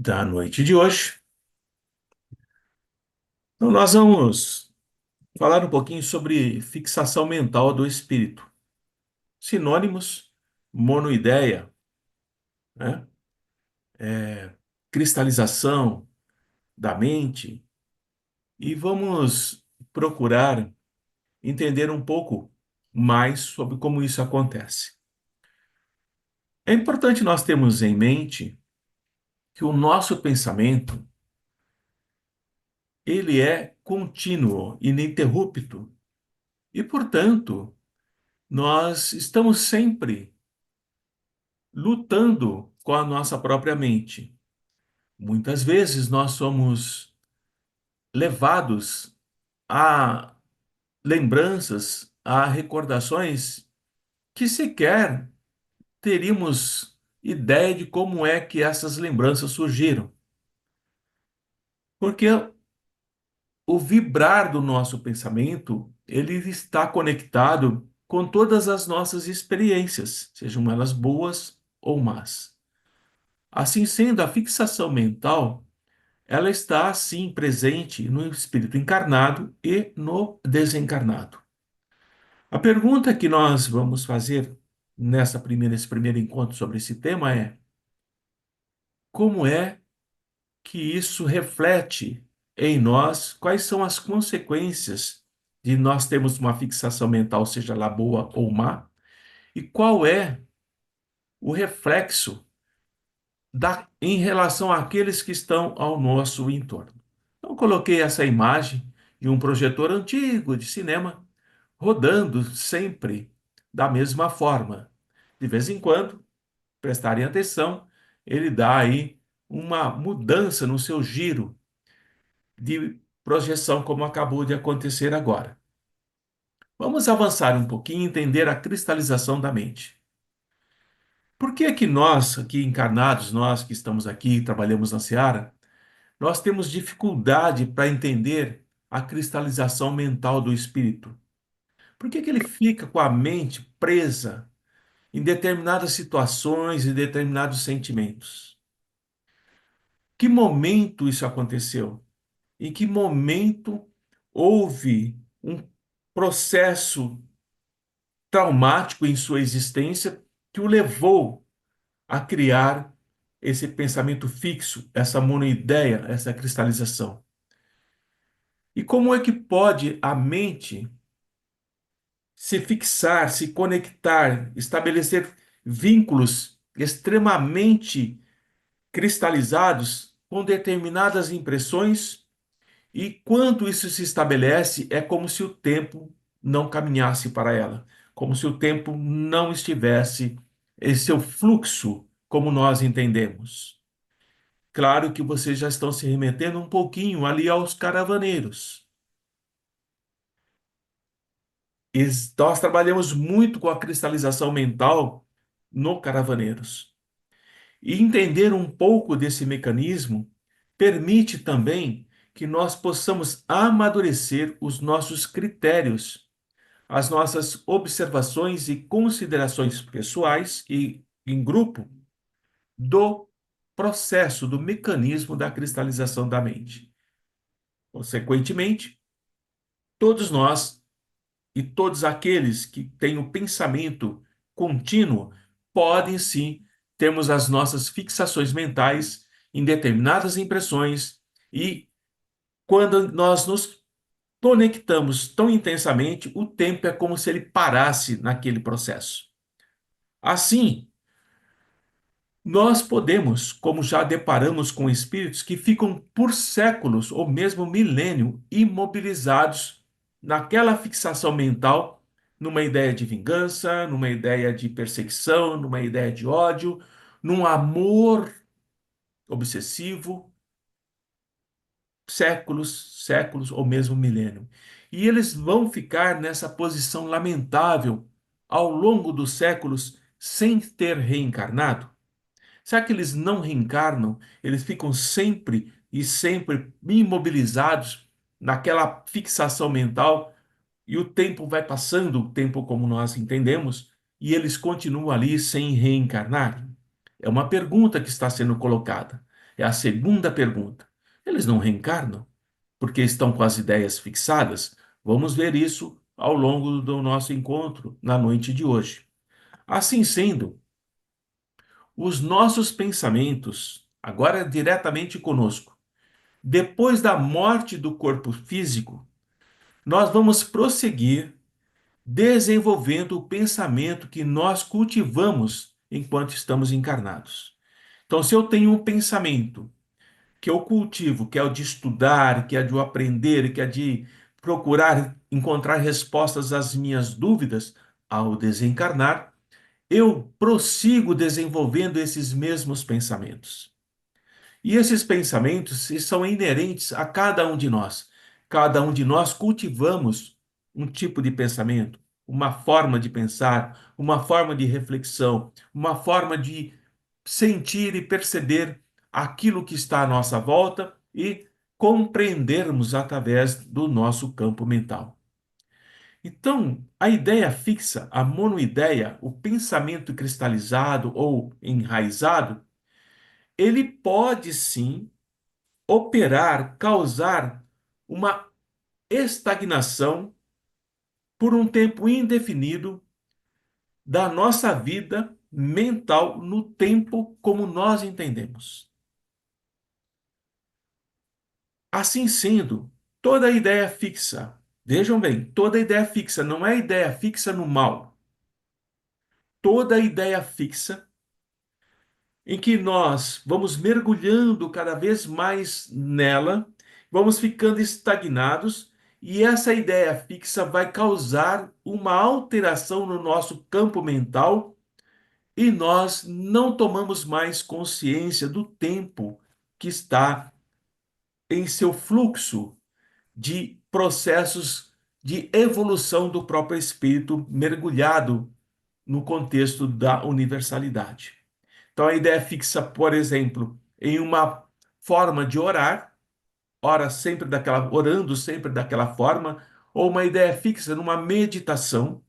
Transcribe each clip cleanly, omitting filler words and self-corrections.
da noite de hoje. Então, nós vamos falar um pouquinho sobre fixação mental do espírito. Sinônimos, monoideia, né? Cristalização da mente. E vamos procurar entender um pouco mais sobre como isso acontece. É importante nós termos em mente que o nosso pensamento, ele é contínuo, ininterrupto. E, portanto, nós estamos sempre lutando com a nossa própria mente. Muitas vezes nós somos levados a lembranças, a recordações que sequer teríamos ideia de como é que essas lembranças surgiram. Porque o vibrar do nosso pensamento, ele está conectado com todas as nossas experiências, sejam elas boas ou más. Assim sendo, a fixação mental ela está, sim, presente no espírito encarnado e no desencarnado. A pergunta que nós vamos fazer nesse primeiro encontro sobre esse tema é: como é que isso reflete em nós? Quais são as consequências de nós termos uma fixação mental, seja ela boa ou má? E qual é o reflexo em relação àqueles que estão ao nosso entorno? Então, coloquei essa imagem de um projetor antigo de cinema rodando sempre da mesma forma. De vez em quando, prestarem atenção, ele dá aí uma mudança no seu giro de projeção, como acabou de acontecer agora. Vamos avançar um pouquinho e entender a cristalização da mente. Por que é que nós, aqui encarnados, nós que estamos aqui, trabalhamos na Seara, nós temos dificuldade para entender a cristalização mental do espírito? Por que que ele fica com a mente presa em determinadas situações e determinados sentimentos? Que momento isso aconteceu? Em que momento houve um processo traumático em sua existência que o levou a criar esse pensamento fixo, essa monoideia, essa cristalização? E como é que pode a mente se fixar, se conectar, estabelecer vínculos extremamente cristalizados com determinadas impressões, e quando isso se estabelece, é como se o tempo não caminhasse para ela, como se o tempo não estivesse em seu fluxo, como nós entendemos. Claro que vocês já estão se remetendo um pouquinho ali aos caravaneiros. Nós trabalhamos muito com a cristalização mental no Caravaneiros. E entender um pouco desse mecanismo permite também que nós possamos amadurecer os nossos critérios, as nossas observações e considerações pessoais e em grupo do processo, do mecanismo da cristalização da mente. Consequentemente, todos nós e todos aqueles que têm o pensamento contínuo podem sim termos as nossas fixações mentais em determinadas impressões, e quando nós nos conectamos tão intensamente, o tempo é como se ele parasse naquele processo. Assim, nós podemos, como já deparamos com espíritos que ficam por séculos ou mesmo milênio imobilizados naquela fixação mental, numa ideia de vingança, numa ideia de perseguição, numa ideia de ódio, num amor obsessivo, séculos, séculos ou mesmo milênio. E eles vão ficar nessa posição lamentável ao longo dos séculos sem ter reencarnado. Será que eles não reencarnam? Eles ficam sempre e sempre imobilizados naquela fixação mental, e o tempo vai passando, o tempo como nós entendemos, e eles continuam ali sem reencarnar? É uma pergunta que está sendo colocada. É a segunda pergunta. Eles não reencarnam porque estão com as ideias fixadas? Vamos ver isso ao longo do nosso encontro na noite de hoje. Assim sendo, os nossos pensamentos, agora diretamente conosco, depois da morte do corpo físico, nós vamos prosseguir desenvolvendo o pensamento que nós cultivamos enquanto estamos encarnados. Então, se eu tenho um pensamento que eu cultivo, que é o de estudar, que é de aprender, que é de procurar encontrar respostas às minhas dúvidas, ao desencarnar, eu prossigo desenvolvendo esses mesmos pensamentos. E esses pensamentos são inerentes a cada um de nós. Cada um de nós cultivamos um tipo de pensamento, uma forma de pensar, uma forma de reflexão, uma forma de sentir e perceber aquilo que está à nossa volta e compreendermos através do nosso campo mental. Então, a ideia fixa, a monoideia, o pensamento cristalizado ou enraizado, ele pode sim operar, causar uma estagnação por um tempo indefinido da nossa vida mental no tempo como nós entendemos. Assim sendo, toda ideia fixa, vejam bem, toda ideia fixa não é ideia fixa no mal. Toda ideia fixa em que nós vamos mergulhando cada vez mais nela, vamos ficando estagnados, e essa ideia fixa vai causar uma alteração no nosso campo mental e nós não tomamos mais consciência do tempo que está em seu fluxo de processos de evolução do próprio espírito mergulhado no contexto da universalidade. Então a ideia fixa, por exemplo, em uma forma de orar, orando sempre daquela forma, ou uma ideia fixa numa meditação,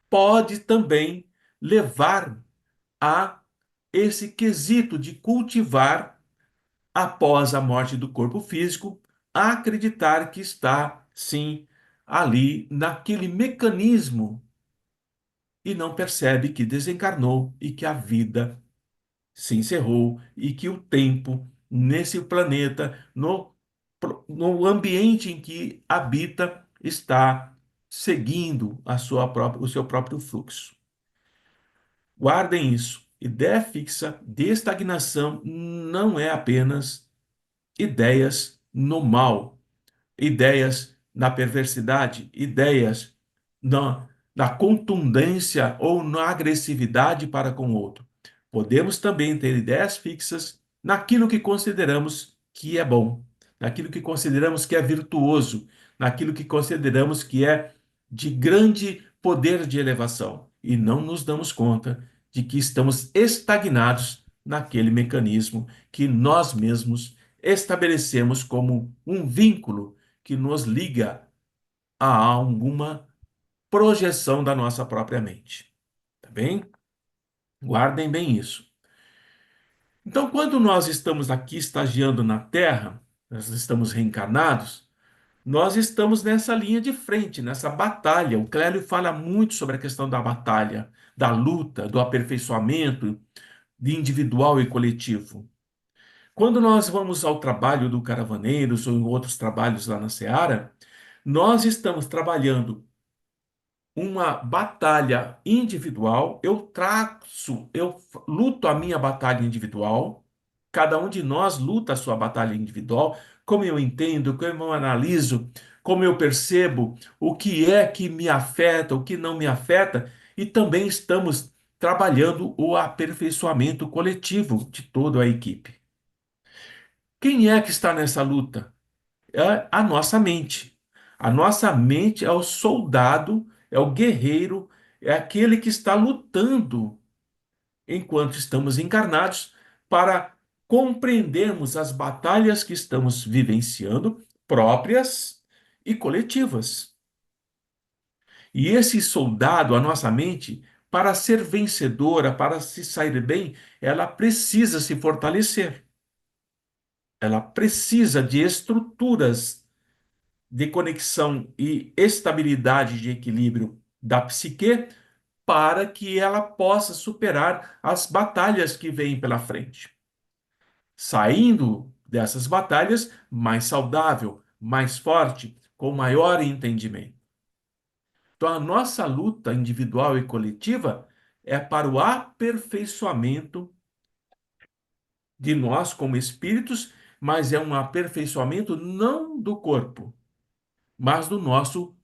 pode também levar a esse quesito de cultivar, após a morte do corpo físico, a acreditar que está, sim, ali naquele mecanismo e não percebe que desencarnou e que a vida se encerrou e que o tempo nesse planeta, no ambiente em que habita, está seguindo o seu próprio fluxo. Guardem isso. Ideia fixa de estagnação não é apenas ideias no mal, ideias na perversidade, ideias na contundência ou na agressividade para com o outro. Podemos também ter ideias fixas naquilo que consideramos que é bom, naquilo que consideramos que é virtuoso, naquilo que consideramos que é de grande poder de elevação, e não nos damos conta de que estamos estagnados naquele mecanismo que nós mesmos estabelecemos como um vínculo que nos liga a alguma projeção da nossa própria mente. Tá bem? Guardem bem isso. Então, quando nós estamos aqui estagiando na Terra, nós estamos reencarnados, nós estamos nessa linha de frente, nessa batalha. O Clélio fala muito sobre a questão da batalha, da luta, do aperfeiçoamento de individual e coletivo. Quando nós vamos ao trabalho do Caravaneiros ou em outros trabalhos lá na Seara, nós estamos trabalhando uma batalha individual, eu luto a minha batalha individual, cada um de nós luta a sua batalha individual, como eu entendo, como eu analiso, como eu percebo o que é que me afeta, o que não me afeta, e também estamos trabalhando o aperfeiçoamento coletivo de toda a equipe. Quem é que está nessa luta? É a nossa mente. A nossa mente é o soldado, é o guerreiro, é aquele que está lutando enquanto estamos encarnados para compreendermos as batalhas que estamos vivenciando, próprias e coletivas. E esse soldado, a nossa mente, para ser vencedora, para se sair bem, ela precisa se fortalecer. Ela precisa de estruturas de conexão e estabilidade de equilíbrio da psique para que ela possa superar as batalhas que vêm pela frente, saindo dessas batalhas mais saudável, mais forte, com maior entendimento. Então, a nossa luta individual e coletiva é para o aperfeiçoamento de nós como espíritos, mas é um aperfeiçoamento não do corpo, mas do nosso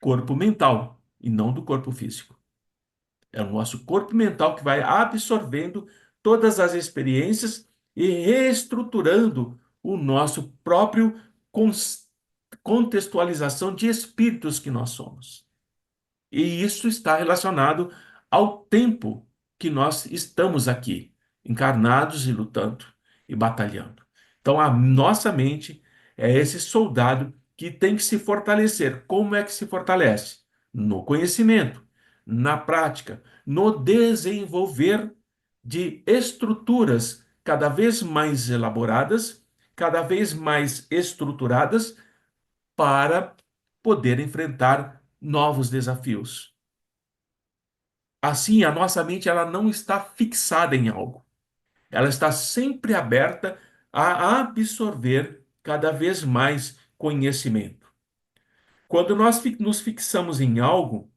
corpo mental e não do corpo físico. É o nosso corpo mental que vai absorvendo todas as experiências e reestruturando o nosso próprio contextualização de espíritos que nós somos. E isso está relacionado ao tempo que nós estamos aqui, encarnados e lutando e batalhando. Então, a nossa mente é esse soldado que tem que se fortalecer. Como é que se fortalece? No conhecimento, na prática, no desenvolver de estruturas cada vez mais elaboradas, cada vez mais estruturadas para poder enfrentar novos desafios. Assim, a nossa mente ela não está fixada em algo. Ela está sempre aberta a absorver cada vez mais conhecimento. Quando nós nos fixamos em algo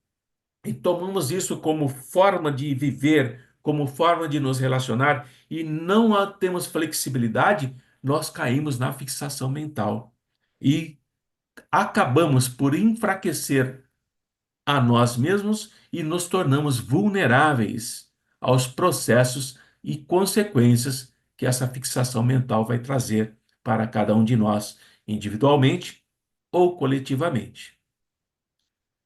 e tomamos isso como forma de viver, como forma de nos relacionar e não temos flexibilidade, nós caímos na fixação mental e acabamos por enfraquecer a nós mesmos e nos tornamos vulneráveis aos processos e consequências que essa fixação mental vai trazer para cada um de nós, individualmente ou coletivamente.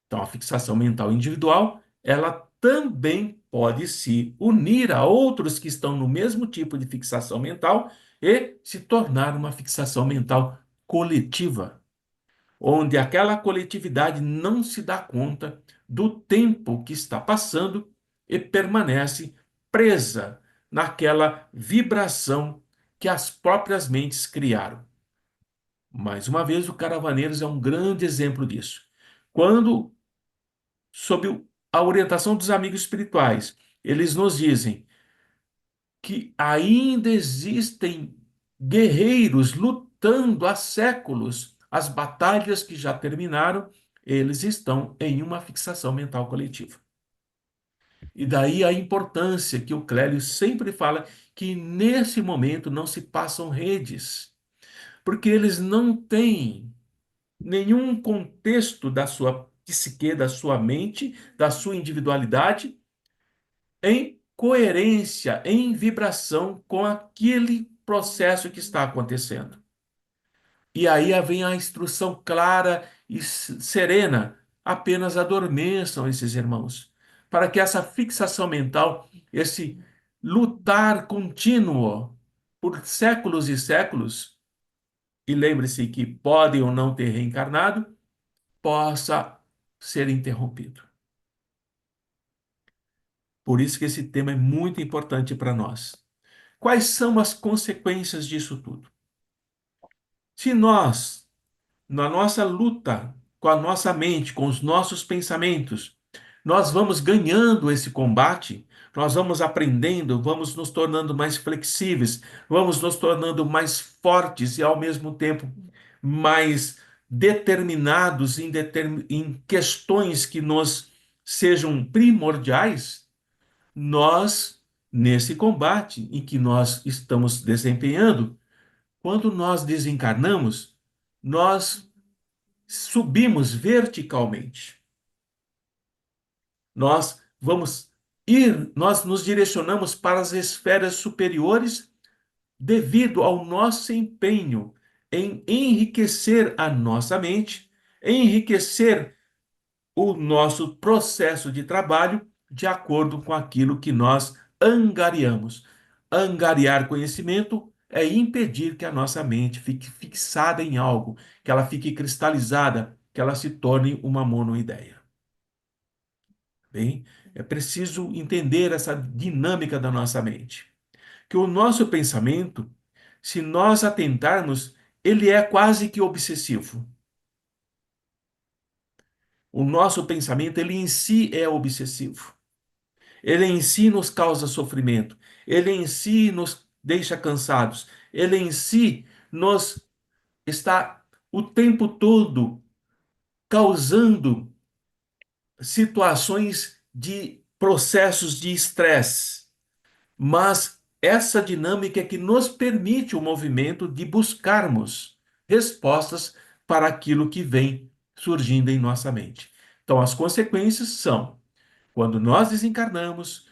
Então, a fixação mental individual, ela também pode se unir a outros que estão no mesmo tipo de fixação mental e se tornar uma fixação mental coletiva, onde aquela coletividade não se dá conta do tempo que está passando e permanece presa naquela vibração que as próprias mentes criaram. Mais uma vez, o Caravaneiros é um grande exemplo disso. Quando, sob a orientação dos amigos espirituais, eles nos dizem que ainda existem guerreiros lutando há séculos, as batalhas que já terminaram, eles estão em uma fixação mental coletiva. E daí a importância que o Clélio sempre fala que nesse momento não se passam redes, porque eles não têm nenhum contexto da sua psique, da sua mente, da sua individualidade em coerência, em vibração com aquele processo que está acontecendo. E aí vem a instrução clara e serena: apenas adormeçam esses irmãos, para que essa fixação mental, esse lutar contínuo por séculos e séculos, e lembre-se que podem ou não ter reencarnado, possa ser interrompido. Por isso que esse tema é muito importante para nós. Quais são as consequências disso tudo? Se nós, na nossa luta com a nossa mente, com os nossos pensamentos, nós vamos ganhando esse combate, nós vamos aprendendo, vamos nos tornando mais flexíveis, vamos nos tornando mais fortes e, ao mesmo tempo, mais determinados em questões que nos sejam primordiais. Nós, nesse combate em que nós estamos desempenhando, quando nós desencarnamos, nós subimos verticalmente. Nós vamos nós nos direcionamos para as esferas superiores devido ao nosso empenho em enriquecer a nossa mente, enriquecer o nosso processo de trabalho de acordo com aquilo que nós angariamos. Angariar conhecimento é impedir que a nossa mente fique fixada em algo, que ela fique cristalizada, que ela se torne uma monoideia. Bem, é preciso entender essa dinâmica da nossa mente, que o nosso pensamento se nós atentarmos, ele é quase que obsessivo. O nosso pensamento, ele em si é obsessivo. Ele em si nos causa sofrimento. Ele em si nos deixa cansados. Ele em si nos está o tempo todo causando situações de processos de estresse. Mas essa dinâmica é que nos permite o movimento de buscarmos respostas para aquilo que vem surgindo em nossa mente. Então, as consequências são: quando nós desencarnamos,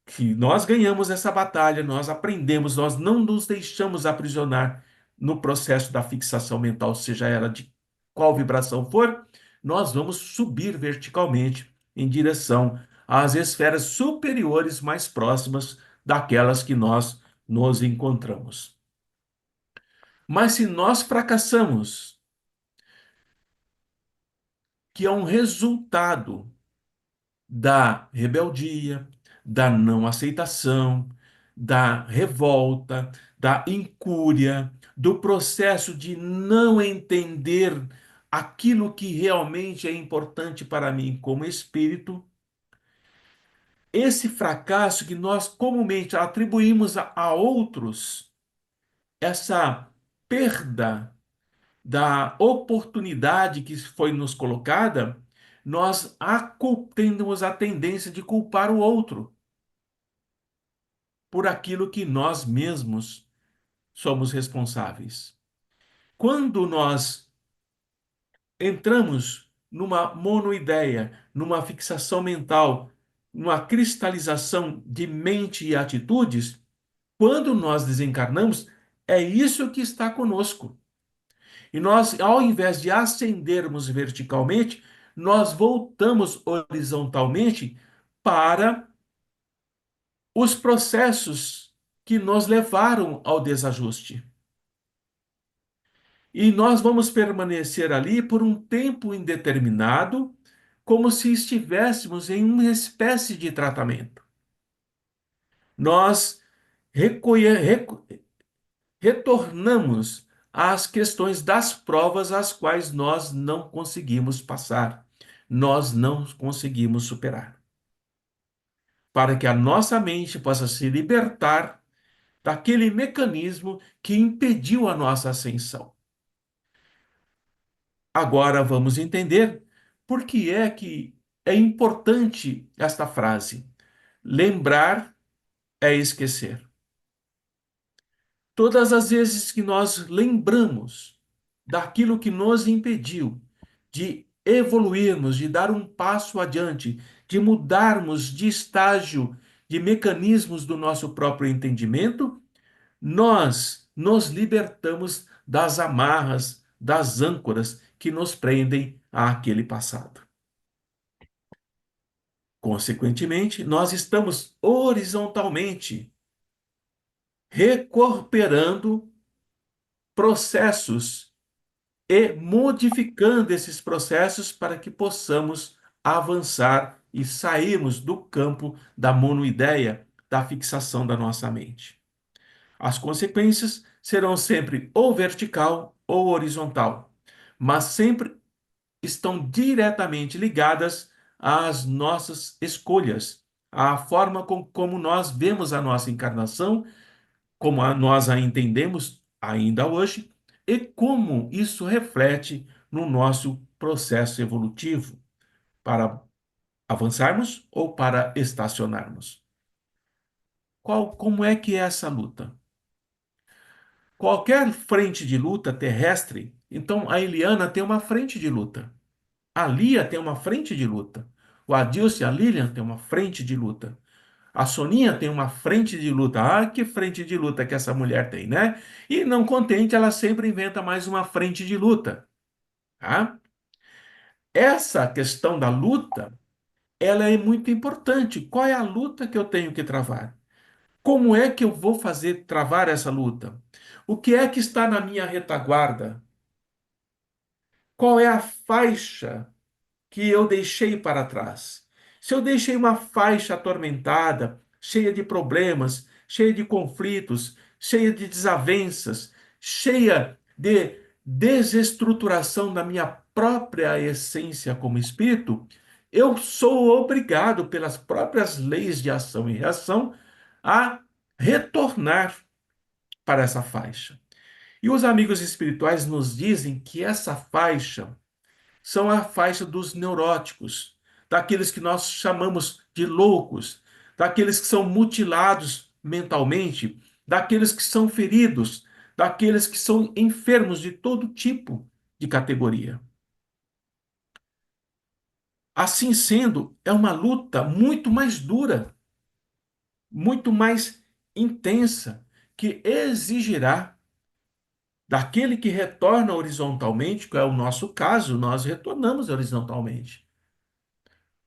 que nós ganhamos essa batalha, nós aprendemos, nós não nos deixamos aprisionar no processo da fixação mental, seja ela de qual vibração for, nós vamos subir verticalmente em direção às esferas superiores mais próximas daquelas que nós nos encontramos. Mas se nós fracassamos, que é um resultado da rebeldia, da não aceitação, da revolta, da incúria, do processo de não entender aquilo que realmente é importante para mim como espírito. Esse fracasso que nós comumente atribuímos a outros, essa perda da oportunidade que foi nos colocada, nós temos a tendência de culpar o outro por aquilo que nós mesmos somos responsáveis. Quando nós entramos numa monoideia, numa fixação mental, numa cristalização de mente e atitudes, quando nós desencarnamos, é isso que está conosco. E nós, ao invés de ascendermos verticalmente, nós voltamos horizontalmente para os processos que nos levaram ao desajuste. E nós vamos permanecer ali por um tempo indeterminado, como se estivéssemos em uma espécie de tratamento. Nós retornamos às questões das provas às quais nós não conseguimos passar, nós não conseguimos superar, para que a nossa mente possa se libertar daquele mecanismo que impediu a nossa ascensão. Agora vamos entender por que é importante esta frase. Lembrar é esquecer. Todas as vezes que nós lembramos daquilo que nos impediu de evoluirmos, de dar um passo adiante, de mudarmos de estágio, de mecanismos do nosso próprio entendimento, nós nos libertamos das amarras, das âncoras que nos prendem àquele passado. Consequentemente, nós estamos horizontalmente recuperando processos e modificando esses processos para que possamos avançar e sairmos do campo da monoideia, da fixação da nossa mente. As consequências serão sempre ou vertical ou horizontal, mas sempre estão diretamente ligadas às nossas escolhas, à forma como nós vemos a nossa encarnação, como nós a entendemos ainda hoje, e como isso reflete no nosso processo evolutivo, para avançarmos ou para estacionarmos. Como é que é essa luta? Qualquer frente de luta terrestre, então a Eliana tem uma frente de luta. A Lia tem uma frente de luta. O Adilson e a Lilian têm uma frente de luta. A Soninha tem uma frente de luta. Ah, que frente de luta que essa mulher tem, né? E não contente, ela sempre inventa mais uma frente de luta. Tá? Essa questão da luta, ela é muito importante. Qual é a luta que eu tenho que travar? Como é que eu vou fazer travar essa luta? O que é que está na minha retaguarda? Qual é a faixa que eu deixei para trás? Se eu deixei uma faixa atormentada, cheia de problemas, cheia de conflitos, cheia de desavenças, cheia de desestruturação da minha própria essência como espírito, eu sou obrigado, pelas próprias leis de ação e reação, a retornar para essa faixa. E os amigos espirituais nos dizem que essa faixa são a faixa dos neuróticos, daqueles que nós chamamos de loucos, daqueles que são mutilados mentalmente, daqueles que são feridos, daqueles que são enfermos de todo tipo de categoria. Assim sendo, é uma luta muito mais dura, muito mais intensa, que exigirá daquele que retorna horizontalmente, que é o nosso caso, nós retornamos horizontalmente,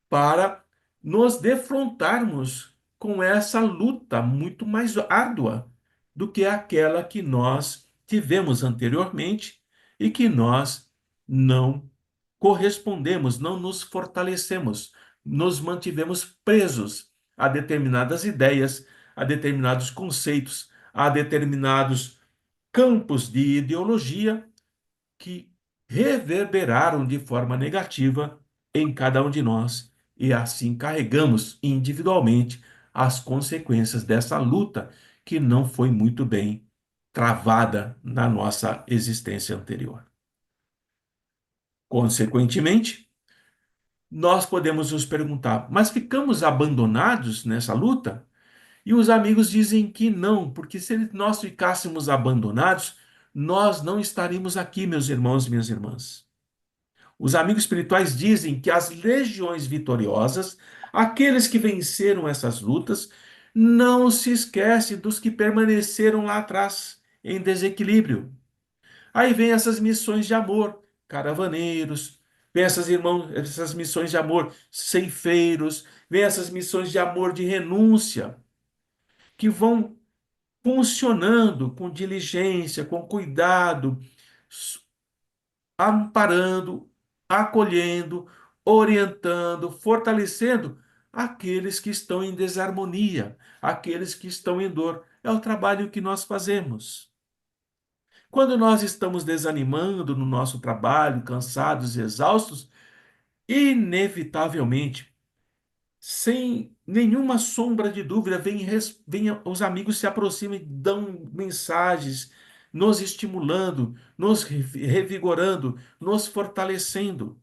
para nos defrontarmos com essa luta muito mais árdua do que aquela que nós tivemos anteriormente e que nós não correspondemos, não nos fortalecemos, nos mantivemos presos a determinadas ideias, a determinados conceitos, a determinados campos de ideologia que reverberaram de forma negativa em cada um de nós, e assim carregamos individualmente as consequências dessa luta que não foi muito bem travada na nossa existência anterior. Consequentemente, nós podemos nos perguntar, mas ficamos abandonados nessa luta? E os amigos dizem que não, porque se nós ficássemos abandonados, nós não estaríamos aqui, meus irmãos e minhas irmãs. Os amigos espirituais dizem que as legiões vitoriosas, aqueles que venceram essas lutas, não se esquecem dos que permaneceram lá atrás, em desequilíbrio. Aí vem essas missões de amor, caravaneiros, vem essas missões de amor, ceifeiros, vem essas missões de amor de renúncia, que vão funcionando com diligência, com cuidado, amparando, acolhendo, orientando, fortalecendo aqueles que estão em desarmonia, aqueles que estão em dor. É o trabalho que nós fazemos. Quando nós estamos desanimando no nosso trabalho, cansados e exaustos, inevitavelmente, sem nenhuma sombra de dúvida, vem os amigos se aproximam e dão mensagens, nos estimulando, nos revigorando, nos fortalecendo.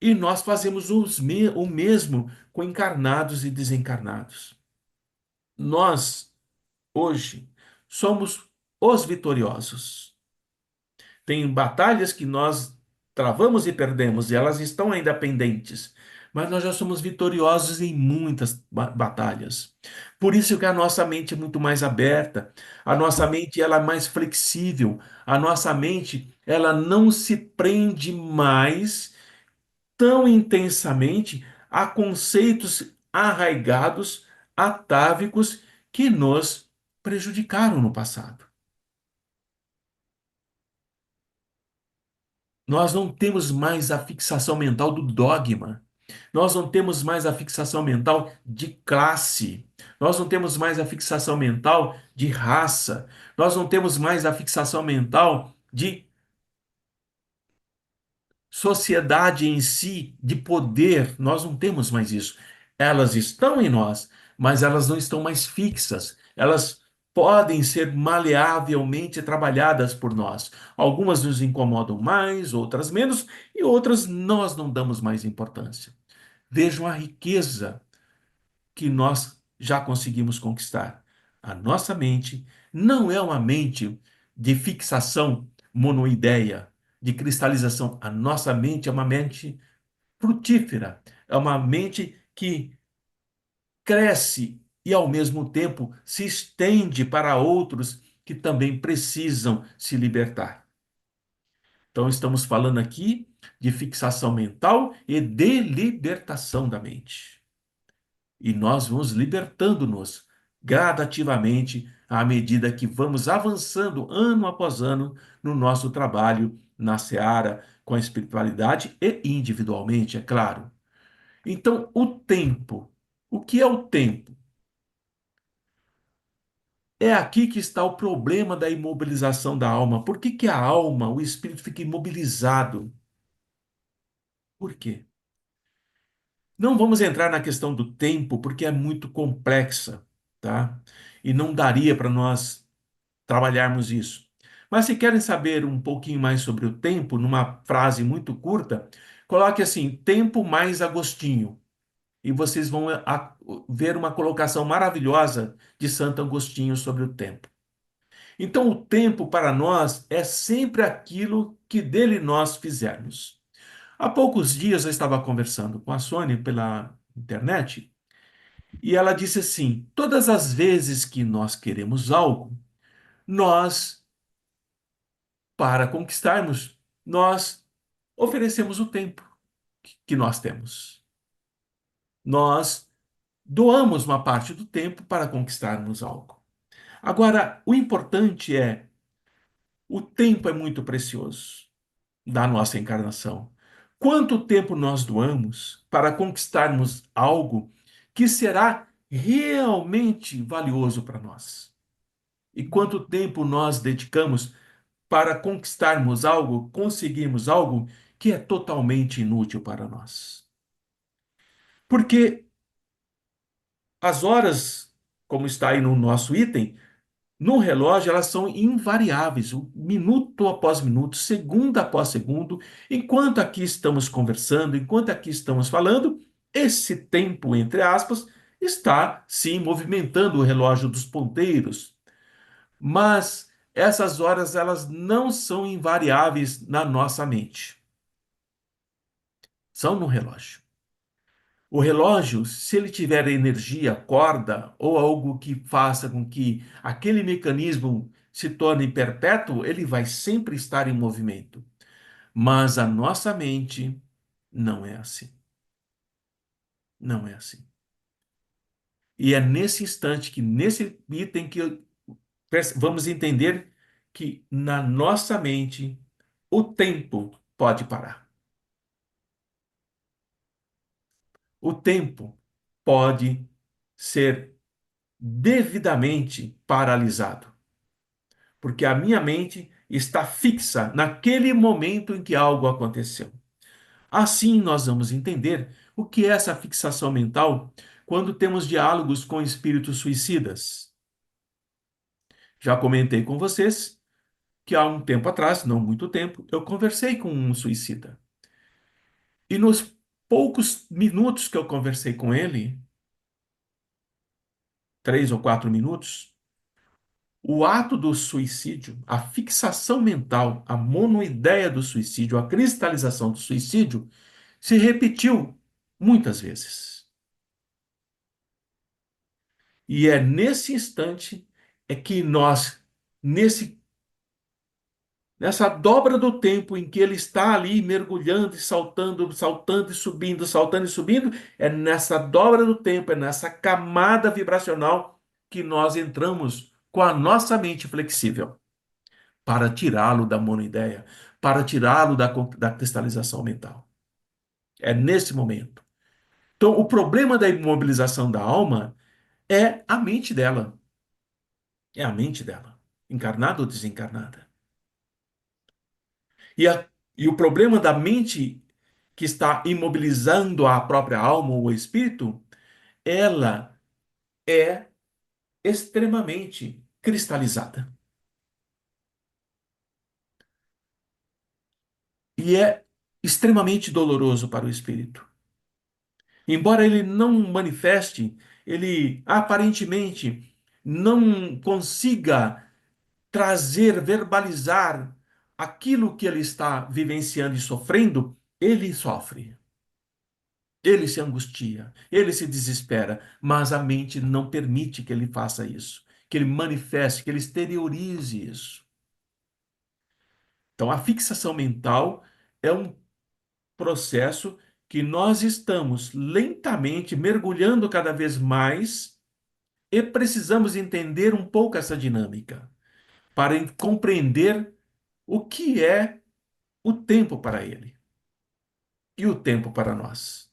E nós fazemos o mesmo com encarnados e desencarnados. Nós, hoje, somos os vitoriosos. Tem batalhas que nós travamos e perdemos, e elas estão ainda pendentes. Mas nós já somos vitoriosos em muitas batalhas. Por isso que a nossa mente é muito mais aberta, a nossa mente ela é mais flexível, a nossa mente ela não se prende mais tão intensamente a conceitos arraigados, atávicos, que nos prejudicaram no passado. Nós não temos mais a fixação mental do dogma. Nós não temos mais a fixação mental de classe. Nós não temos mais a fixação mental de raça. Nós não temos mais a fixação mental de sociedade em si, de poder. Nós não temos mais isso. Elas estão em nós, mas elas não estão mais fixas. Elas podem ser maleavelmente trabalhadas por nós. Algumas nos incomodam mais, outras menos, e outras nós não damos mais importância. Vejam a riqueza que nós já conseguimos conquistar. A nossa mente não é uma mente de fixação monoideia, de cristalização. A nossa mente é uma mente frutífera, é uma mente que cresce e, ao mesmo tempo, se estende para outros que também precisam se libertar. Então, estamos falando aqui de fixação mental e de libertação da mente. E nós vamos libertando-nos gradativamente à medida que vamos avançando ano após ano no nosso trabalho na seara com a espiritualidade e individualmente, é claro. Então, o tempo. O que é o tempo? É aqui que está o problema da imobilização da alma. Por que que a alma, o espírito, fica imobilizado? Por quê? Não vamos entrar na questão do tempo, porque é muito complexa, tá? E não daria para nós trabalharmos isso. Mas se querem saber um pouquinho mais sobre o tempo, numa frase muito curta, coloque assim: tempo mais Agostinho. E vocês vão ver uma colocação maravilhosa de Santo Agostinho sobre o tempo. Então, o tempo para nós é sempre aquilo que dele nós fizermos. Há poucos dias eu estava conversando com a Sônia pela internet e ela disse assim: todas as vezes que nós queremos algo, nós, para conquistarmos, nós oferecemos o tempo que nós temos. Nós doamos uma parte do tempo para conquistarmos algo. Agora, o importante é, o tempo é muito precioso da nossa encarnação. Quanto tempo nós doamos para conquistarmos algo que será realmente valioso para nós? E quanto tempo nós dedicamos para conquistarmos algo, conseguirmos algo que é totalmente inútil para nós? Porque as horas, como está aí no nosso item, no relógio, elas são invariáveis, minuto após minuto, segundo após segundo. Enquanto aqui estamos conversando, enquanto aqui estamos falando, esse tempo, entre aspas, está sim movimentando o relógio dos ponteiros. Mas essas horas, elas não são invariáveis na nossa mente. São no relógio. O relógio, se ele tiver energia, corda ou algo que faça com que aquele mecanismo se torne perpétuo, ele vai sempre estar em movimento. Mas a nossa mente não é assim. Não é assim. E é nesse instante que, nesse item, que vamos entender que na nossa mente o tempo pode parar. O tempo pode ser devidamente paralisado, porque a minha mente está fixa naquele momento em que algo aconteceu. Assim, nós vamos entender o que é essa fixação mental quando temos diálogos com espíritos suicidas. Já comentei com vocês que há um tempo atrás, não muito tempo, eu conversei com um suicida. E nos poucos minutos que eu conversei com ele, 3 ou 4 minutos, o ato do suicídio, a fixação mental, a monoideia do suicídio, a cristalização do suicídio, se repetiu muitas vezes. E é nesse instante é que nós, nesse, nessa dobra do tempo em que ele está ali mergulhando e saltando, saltando e subindo, saltando e subindo, é nessa dobra do tempo, é nessa camada vibracional que nós entramos com a nossa mente flexível, para tirá-lo da monoideia, para tirá-lo da cristalização mental. É nesse momento. Então, o problema da imobilização da alma é a mente dela. É a mente dela, encarnada ou desencarnada. E o problema da mente que está imobilizando a própria alma ou o espírito, ela é extremamente cristalizada. E é extremamente doloroso para o espírito. Embora ele não manifeste, ele aparentemente não consiga trazer, verbalizar aquilo que ele está vivenciando e sofrendo, ele sofre. Ele se angustia, ele se desespera, mas a mente não permite que ele faça isso, que ele manifeste, que ele exteriorize isso. Então, a fixação mental é um processo que nós estamos lentamente mergulhando cada vez mais e precisamos entender um pouco essa dinâmica para compreender o que é o tempo para ele e o tempo para nós.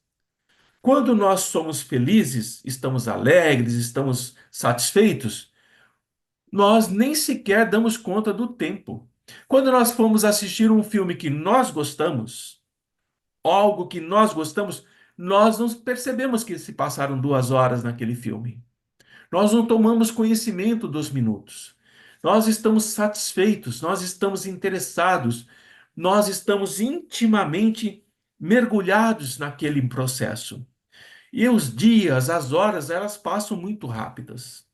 Quando nós somos felizes, estamos alegres, estamos satisfeitos, nós nem sequer damos conta do tempo. Quando nós fomos assistir um filme que nós gostamos, algo que nós gostamos, nós não percebemos que se passaram 2 horas naquele filme. Nós não tomamos conhecimento dos minutos. Nós estamos satisfeitos, nós estamos interessados, nós estamos intimamente mergulhados naquele processo. E os dias, as horas, elas passam muito rápidas.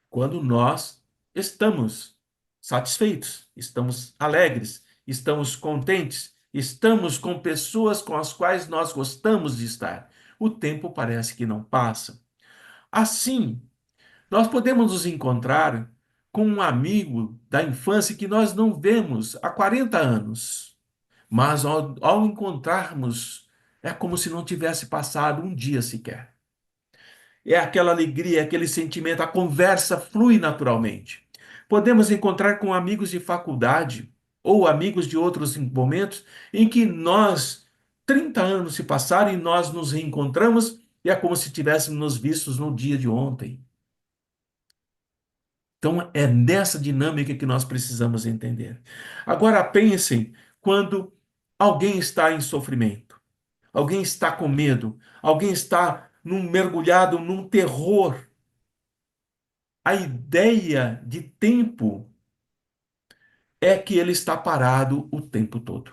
Quando nós estamos satisfeitos, estamos alegres, estamos contentes, estamos com pessoas com as quais nós gostamos de estar, o tempo parece que não passa. Assim, nós podemos nos encontrar com um amigo da infância que nós não vemos há 40 anos, mas ao encontrarmos, é como se não tivesse passado um dia sequer. É aquela alegria, é aquele sentimento, a conversa flui naturalmente. Podemos encontrar com amigos de faculdade ou amigos de outros momentos em que 30 anos se passaram e nós nos reencontramos e é como se tivéssemos nos vistos no dia de ontem. Então, é nessa dinâmica que nós precisamos entender. Agora, pensem quando alguém está em sofrimento, alguém está com medo, alguém está mergulhado num terror. A ideia de tempo é que ele está parado o tempo todo.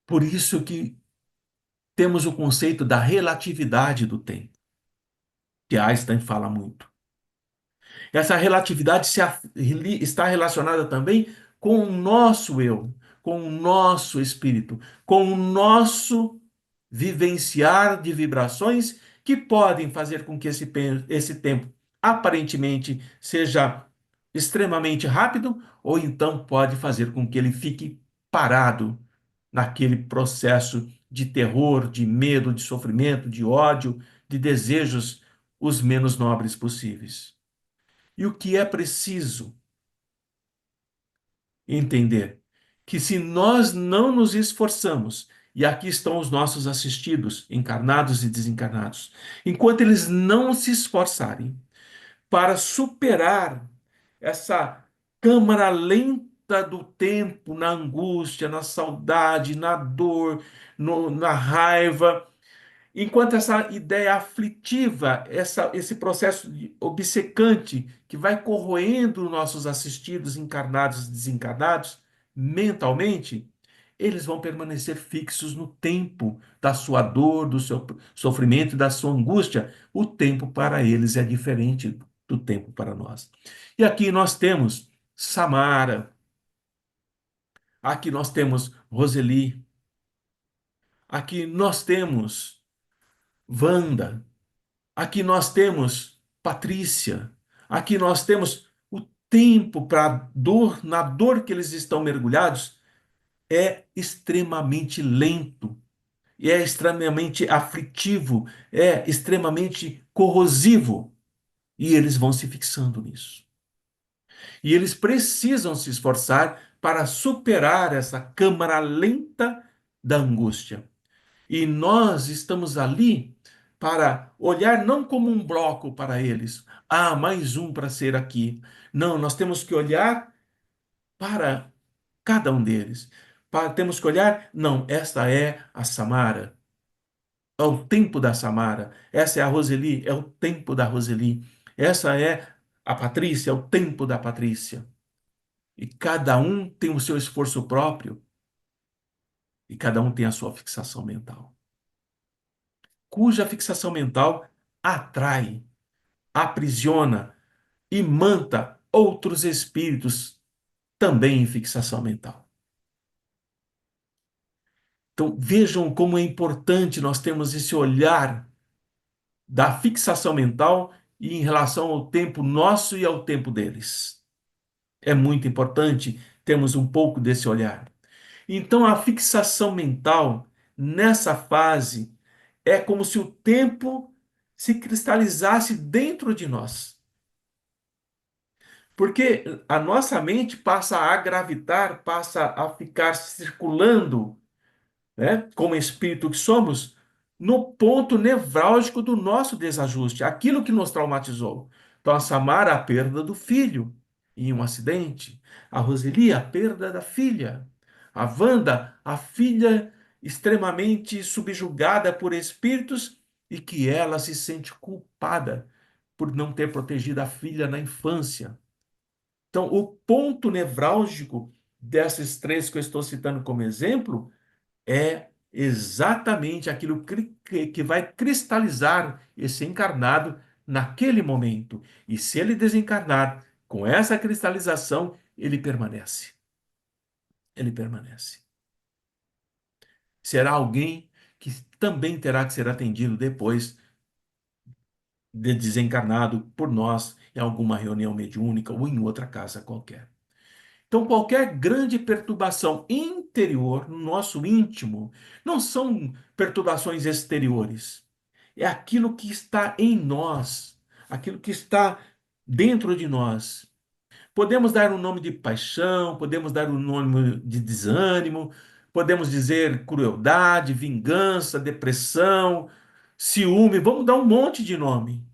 Por isso que temos o conceito da relatividade do tempo, que Einstein fala muito. Essa relatividade está relacionada também com o nosso eu, com o nosso espírito, com o nosso vivenciar de vibrações que podem fazer com que esse tempo aparentemente seja extremamente rápido, ou então pode fazer com que ele fique parado naquele processo de terror, de medo, de sofrimento, de ódio, de desejos os menos nobres possíveis. E o que é preciso entender? Que se nós não nos esforçamos, e aqui estão os nossos assistidos, encarnados e desencarnados, enquanto eles não se esforçarem para superar essa câmara lenta do tempo, na angústia, na saudade, na dor, na raiva, enquanto essa ideia aflitiva, esse processo obcecante que vai corroendo nossos assistidos, encarnados e desencarnados, mentalmente, eles vão permanecer fixos no tempo da sua dor, do seu sofrimento e da sua angústia. O tempo para eles é diferente do tempo para nós. E aqui nós temos Samara, aqui nós temos Roseli, aqui nós temos Wanda, aqui nós temos Patrícia, aqui nós temos o tempo para dor, na dor que eles estão mergulhados, é extremamente lento, é extremamente aflitivo, é extremamente corrosivo, e eles vão se fixando nisso. E eles precisam se esforçar para superar essa câmara lenta da angústia. E nós estamos ali para olhar não como um bloco para eles. Ah, mais um para ser aqui. Não, nós temos que olhar para cada um deles. Temos que olhar, não, esta é a Samara. É o tempo da Samara. Essa é a Roseli, é o tempo da Roseli. Essa é a Patrícia, é o tempo da Patrícia. E cada um tem o seu esforço próprio e cada um tem a sua fixação mental, cuja fixação mental atrai, aprisiona e manta outros espíritos também em fixação mental. Então vejam como é importante nós termos esse olhar da fixação mental e em relação ao tempo nosso e ao tempo deles. É muito importante termos um pouco desse olhar. Então a fixação mental nessa fase é como se o tempo se cristalizasse dentro de nós. Porque a nossa mente passa a gravitar, passa a ficar circulando, né, como espírito que somos, no ponto nevrálgico do nosso desajuste, aquilo que nos traumatizou. Então, a Samara, a perda do filho em um acidente, a Roseli, a perda da filha, a Wanda, a filha extremamente subjugada por espíritos e que ela se sente culpada por não ter protegido a filha na infância. Então, o ponto nevrálgico desses três que eu estou citando como exemplo é exatamente aquilo que vai cristalizar esse encarnado naquele momento. E se ele desencarnar com essa cristalização, ele permanece. Ele permanece. Será alguém que também terá que ser atendido depois de desencarnado por nós em alguma reunião mediúnica ou em outra casa qualquer. Então, qualquer grande perturbação interior no nosso íntimo não são perturbações exteriores. É aquilo que está em nós, aquilo que está dentro de nós. Podemos dar um nome de paixão, podemos dar um nome de desânimo, podemos dizer crueldade, vingança, depressão, ciúme, vamos dar um monte de nome.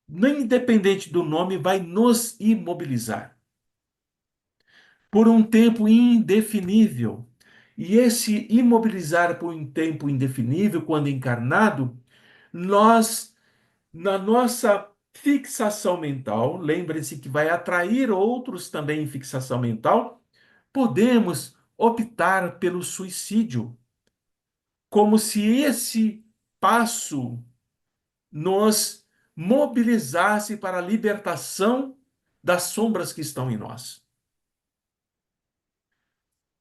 Nem independente do nome, vai nos imobilizar por um tempo indefinível. E esse imobilizar por um tempo indefinível, quando encarnado, nós, na nossa fixação mental, lembre-se que vai atrair outros também em fixação mental, podemos optar pelo suicídio, como se esse passo nos mobilizasse para a libertação das sombras que estão em nós.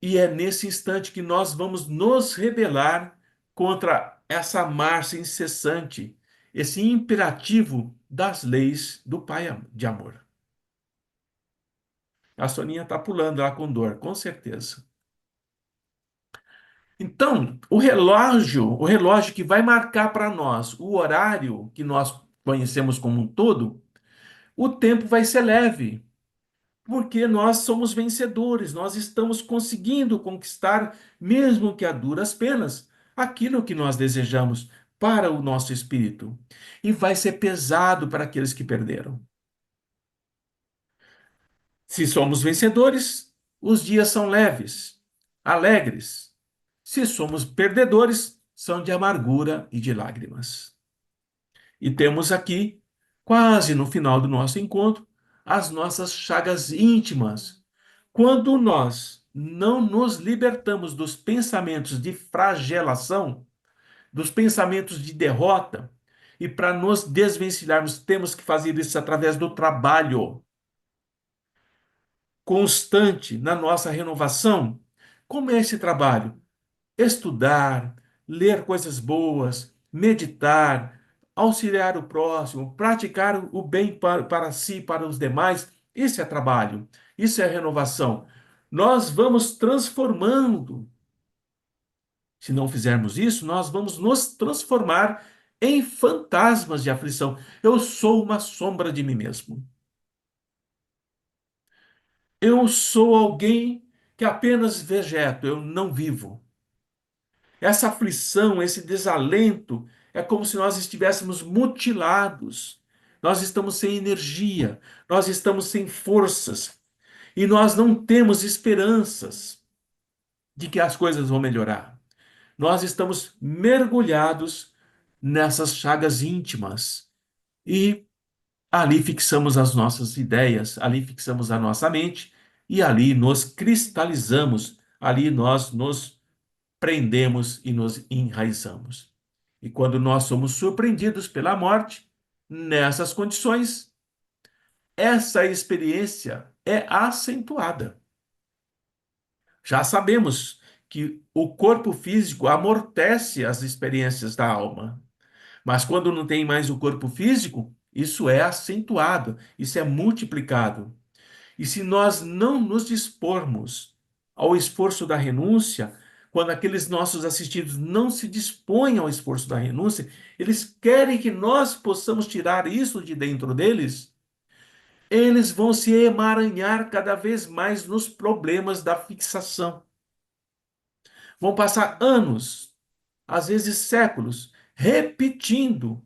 E é nesse instante que nós vamos nos rebelar contra essa marcha incessante, esse imperativo das leis do Pai de amor. A Soninha está pulando lá com dor, com certeza. Então, o relógio que vai marcar para nós o horário que nós conhecemos como um todo, o tempo vai ser leve, porque nós somos vencedores, nós estamos conseguindo conquistar, mesmo que a duras penas, aquilo que nós desejamos para o nosso espírito. E vai ser pesado para aqueles que perderam. Se somos vencedores, os dias são leves, alegres. Se somos perdedores, são de amargura e de lágrimas. E temos aqui, quase no final do nosso encontro, as nossas chagas íntimas. Quando nós não nos libertamos dos pensamentos de flagelação, dos pensamentos de derrota, e para nos desvencilharmos, temos que fazer isso através do trabalho constante na nossa renovação. Como é esse trabalho? Estudar, ler coisas boas, meditar, auxiliar o próximo, praticar o bem para si e para os demais. Isso é trabalho, isso é renovação. Nós vamos transformando. Se não fizermos isso, nós vamos nos transformar em fantasmas de aflição. Eu sou uma sombra de mim mesmo. Eu sou alguém que apenas vegeto, eu não vivo. Essa aflição, esse desalento, é como se nós estivéssemos mutilados. Nós estamos sem energia, nós estamos sem forças e nós não temos esperanças de que as coisas vão melhorar. Nós estamos mergulhados nessas chagas íntimas e ali fixamos as nossas ideias, ali fixamos a nossa mente e ali nos cristalizamos, ali nós nos prendemos e nos enraizamos. E quando nós somos surpreendidos pela morte, nessas condições, essa experiência é acentuada. Já sabemos que o corpo físico amortece as experiências da alma, mas quando não tem mais o corpo físico, isso é acentuado, isso é multiplicado. E se nós não nos dispormos ao esforço da renúncia, quando aqueles nossos assistidos não se dispõem ao esforço da renúncia, eles querem que nós possamos tirar isso de dentro deles, eles vão se emaranhar cada vez mais nos problemas da fixação. Vão passar anos, às vezes séculos, repetindo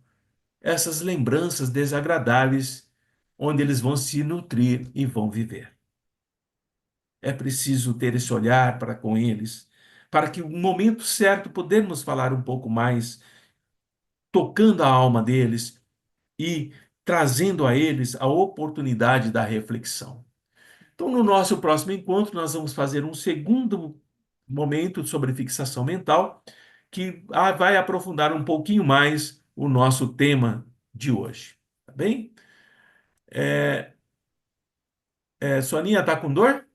essas lembranças desagradáveis, onde eles vão se nutrir e vão viver. É preciso ter esse olhar para com eles, para que no momento certo podermos falar um pouco mais, tocando a alma deles e trazendo a eles a oportunidade da reflexão. Então, no nosso próximo encontro, nós vamos fazer um segundo momento sobre fixação mental, que vai aprofundar um pouquinho mais o nosso tema de hoje. Tá bem? Soninha, está com dor?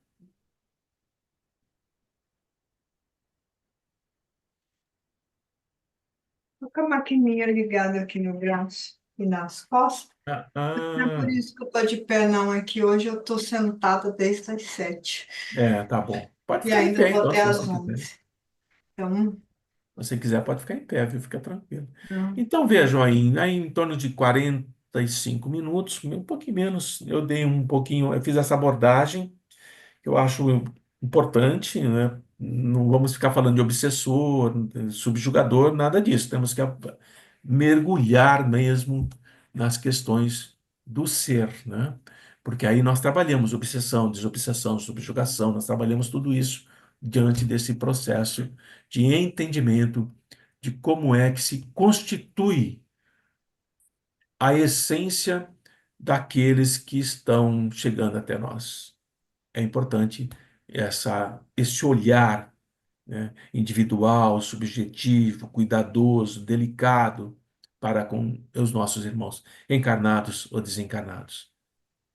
Tô com a maquininha ligada aqui no braço e nas costas. Ah, Não é por ah, isso que eu tô de pé, não. É que hoje eu tô sentada desde as 7. tá bom. Pode E ficar em ainda pé, vou então, até se às você quiser. 11. Então, Se você quiser, pode ficar em pé, viu? Fica tranquilo. não. Então, vejam aí em torno de 45 minutos, um pouquinho menos, eu dei um pouquinho, eu fiz essa abordagem que eu acho importante, né? Não vamos ficar falando de obsessor, subjugador, nada disso. Temos que mergulhar mesmo nas questões do ser, né? Porque aí nós trabalhamos obsessão, desobsessão, subjugação, nós trabalhamos tudo isso diante desse processo de entendimento de como é que se constitui a essência daqueles que estão chegando até nós. É importante esse olhar, né, individual, subjetivo, cuidadoso, delicado para com os nossos irmãos, encarnados ou desencarnados.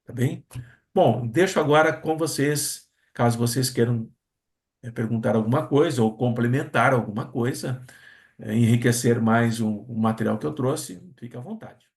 Tá bem? Bom, deixo agora com vocês, caso vocês queiram perguntar alguma coisa ou complementar alguma coisa, enriquecer mais o material que eu trouxe, fique à vontade.